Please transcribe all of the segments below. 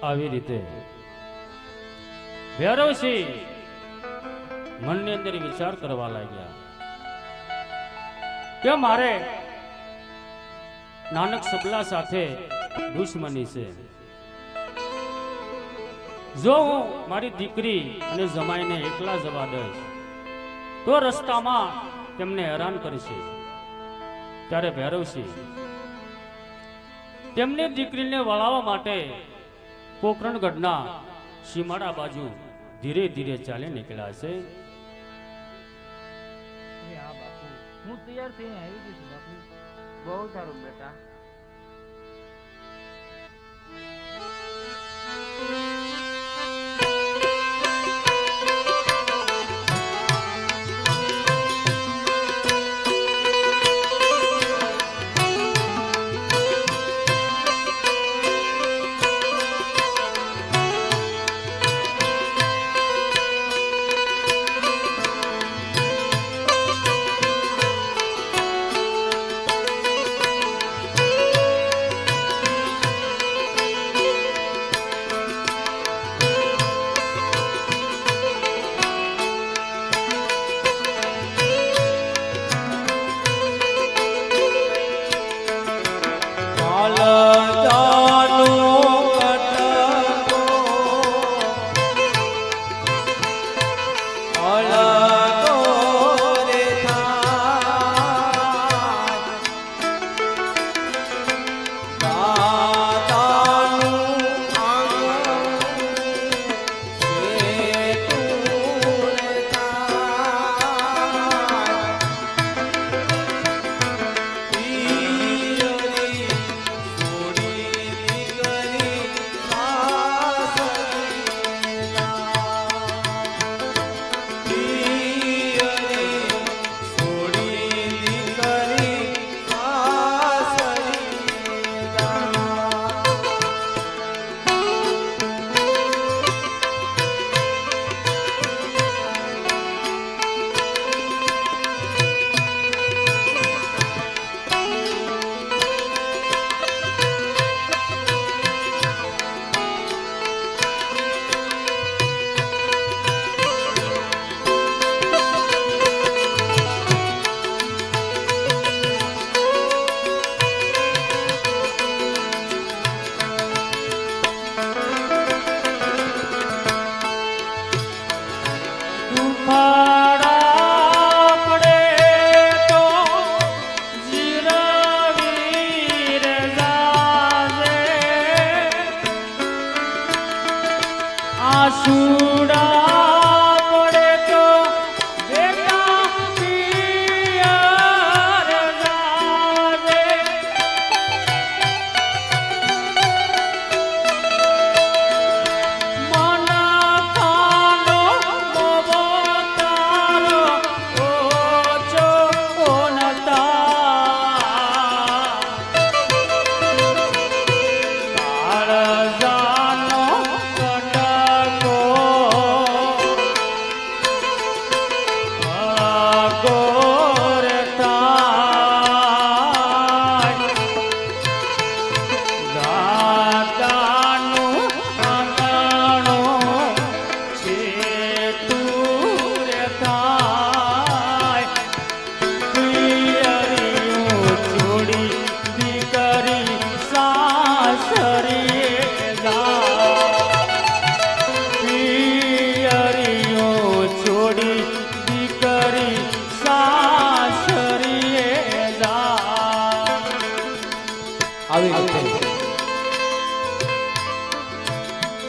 આવી રીતે ભૈરવસિંહ મનની અંદર વિચાર કરવા લાગ્યા કે મારે નાનક સબલા સાથે દુશ્મની છે. જો હું મારી દીકરી અને જમાઈને એકલા જવા દઈશ તો રસ્તામાં તેમને હેરાન કરશે. ત્યારે ભૈરવસિંહ તેમની દીકરીને વળાવવા માટે પોકરણગઢના સીમાડા બાજુ ધીરે ધીરે ચાલી નીકળ્યા છે. હા બાપુ, હું તૈયાર થઈને આવી ગઈ છું બાપુ. બહુ સારું બેટા.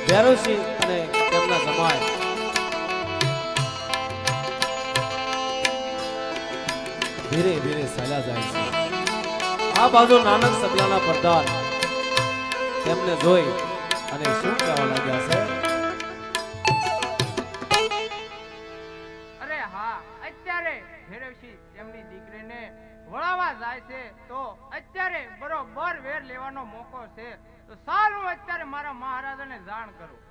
ભૈરવસિંહ અને તેમના જમાય ધીરે ધીરે ચાલ્યા જાય છે. આ બાજુ નાનક સબલાના પ્રધાન તેમને જોઈ અને શું કહેવા લાગ્યા છે? અરે હા, અત્યારે ભૈરવસિંહ તેમની દીકરીને વળાવા જાય છે તો અત્યારે બરોબર વેર લેવાનો મોકો છે. તો સારું, અત્યારે મારા મહારાજાને જાણ કરું.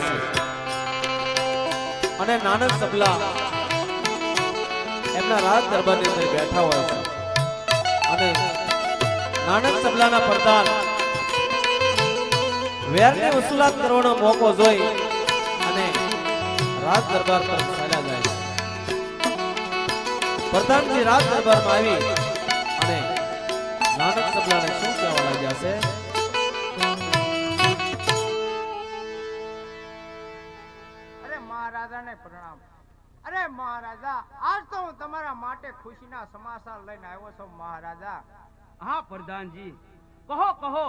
છે અને નાનક સબલા એમના રાજ દરબારની અંદર બેઠા હોય છે અને નાનક સબલાના પ્રધાન વેરની વસૂલાત કરવાનો મોકો જોઈ અને રાજ દરબાર પર ચાલ્યા જાય છે. પ્રધાનજી રાજ દરબારમાં આવી અને નાનક સબલાને શું કહેવા લાગ્યા છે? અરે મહારાજાને પ્રણામ. અરે મહારાજા, આજ તો હું તમારા માટે ખુશીના સમાચાર લઈને આવ્યો છું મહારાજા. હા પ્રધાનજી, કહો કહો,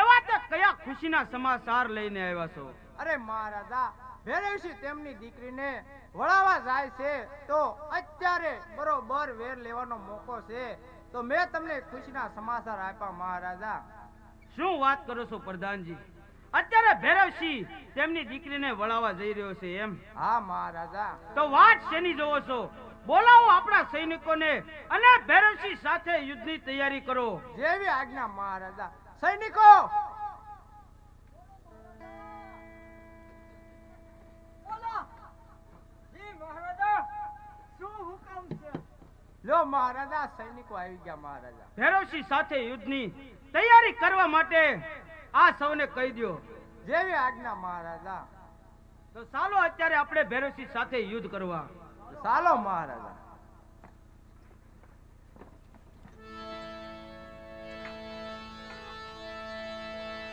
એવા તે કયા ખુશીના સમાચાર લઈને આવ્યા છો? અરે મહારાજા, ભેરવસિંહ તેમની દીકરીને વળાવા જાય છે તો અત્યારે બરોબર વેર લેવાનો મોકો છે, તો મેં તમને ખુશીના સમાચાર આપ્યા મહારાજા. શું વાત કરો છો પ્રધાનજી? અત્યારે ભૈરવસિંહ તેમની દીકરીને વળાવા જઈ રહ્યો છે એમ? હા મહારાજા. તો વાત શેની જોવો છો? બોલાવો આપણા સૈનિકોને અને ભૈરવસિંહ સાથે યુદ્ધની તૈયારી કરો. જેવી આજ્ઞા મહારાજા. સૈનિકો, લો મહારાજા, સૈનિકો આવી ગયા મહારાજા. ભૈરવસિંહ સાથે યુદ્ધની તૈયારી કરવા માટે આ સૌને કહી દો. જેવી આજ્ઞા મહારાજા. તો ચાલો અત્યારે આપણે ભૈરવસિંહ સાથે યુદ્ધ કરવા. ચાલો મહારાજા.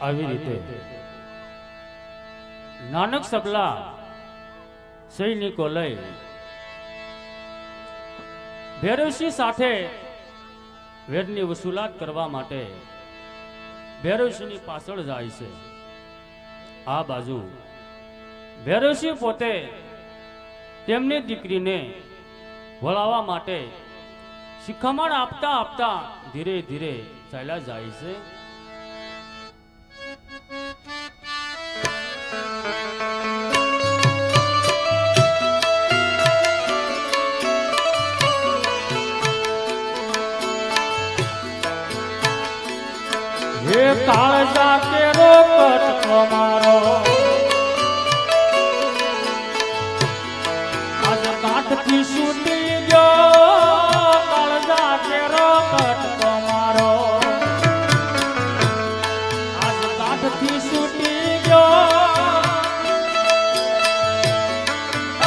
આવી રીતે નાનક સબલા સૈનિકો લઈ ભૈરવસિંહ સાથે વેરની વસૂલાત કરવા માટે ભૈરવસિંહની પાછળ જાય છે. આ બાજુ ભૈરવસિંહ પોતે તેમની દીકરીને વળાવવા માટે શિખામણ આપતા આપતા ધીરે ધીરે ચાલ્યા જાય છે. હે કાળજા કેરો કટકો મારો, આજ કાંઠથી છૂટી ગયો. કાળજા કેરો કટકો મારો, આજ કાંઠથી છૂટી ગયો.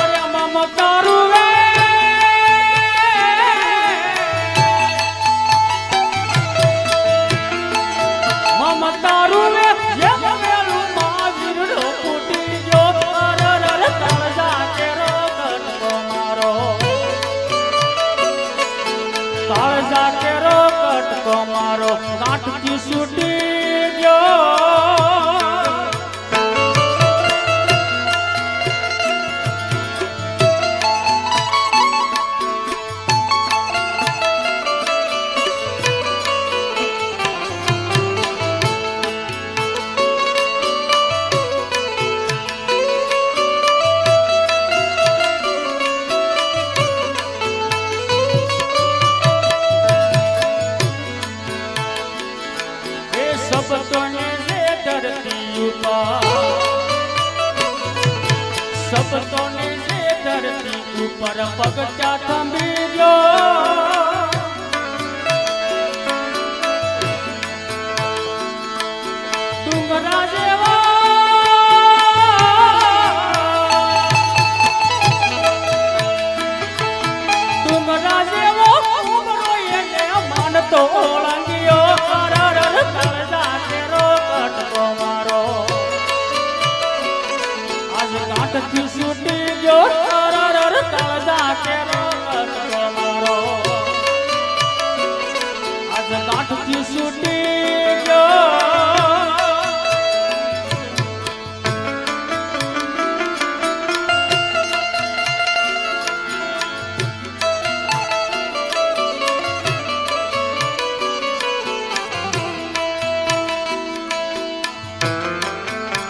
અરે મમતારું વે મમતારું વે જેમ વેલું મહાવીરનો ફૂટી ગયો. અરર કાળજા કેરો કટકો મારો, કાળજા કેરો કટકો મારો, કાંઠથી છૂટી ગયો. सबतोने से धरती ऊपर, सबतोने से धरती ऊपर पगचा थंभी जो. डूंगरा जेवा डूंगरा जेवो उमरो એને માનતો ઓળંગ્યો. કાળજા કેરો કટકો મારો, આજ કાંઠથી છૂટી ગયો. કાળજા કેરો કટકો મારો, આજ કાંઠથી છૂટી ગયો.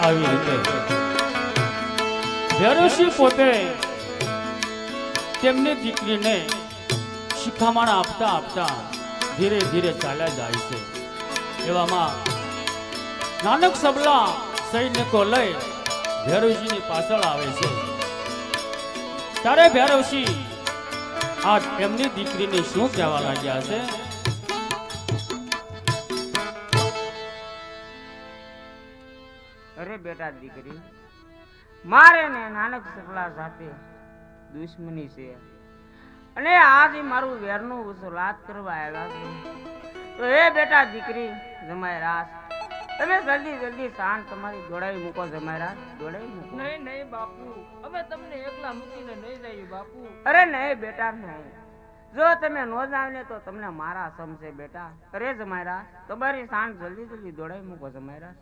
આવી રીતે ભૈરવસિંહ પોતે તેમની દીકરીને શિખામણ આપતા આપતા ધીરે ધીરે ચાલ્યા જાય છે. એવામાં નાનક સબલા સૈનિકો લઈ ભૈરવસિંહની પાછળ આવે છે ત્યારે ભૈરવસિંહ આ એમની દીકરીને શું કહેવા લાગ્યા છે? અરે બેટા દીકરી, મારે ને નાનક સપલા સાથે દુશ્મની છે અને આજે મારું વેરનું વસૂલાત કરવા આવ્યા છે. તો હે બેટા દીકરી જમાઈ રાસ, તમે જલ્દી શાન તમારી દોડાવી મૂકો. જમાઈ રાસ દોડાવી મૂકો. નહીં નહીં બાપુ, અમે તમને એકલા મૂકીને નહીં જઈએ બાપુ. અરે નહીં બેટા નહીં, જો તમે નો જાવ ને તો તમને મારા સમશે બેટા. અરે જમાઈ રાસ, તમારી શાન જલ્દી દોડાવી મૂકો. જમાઈ રાસ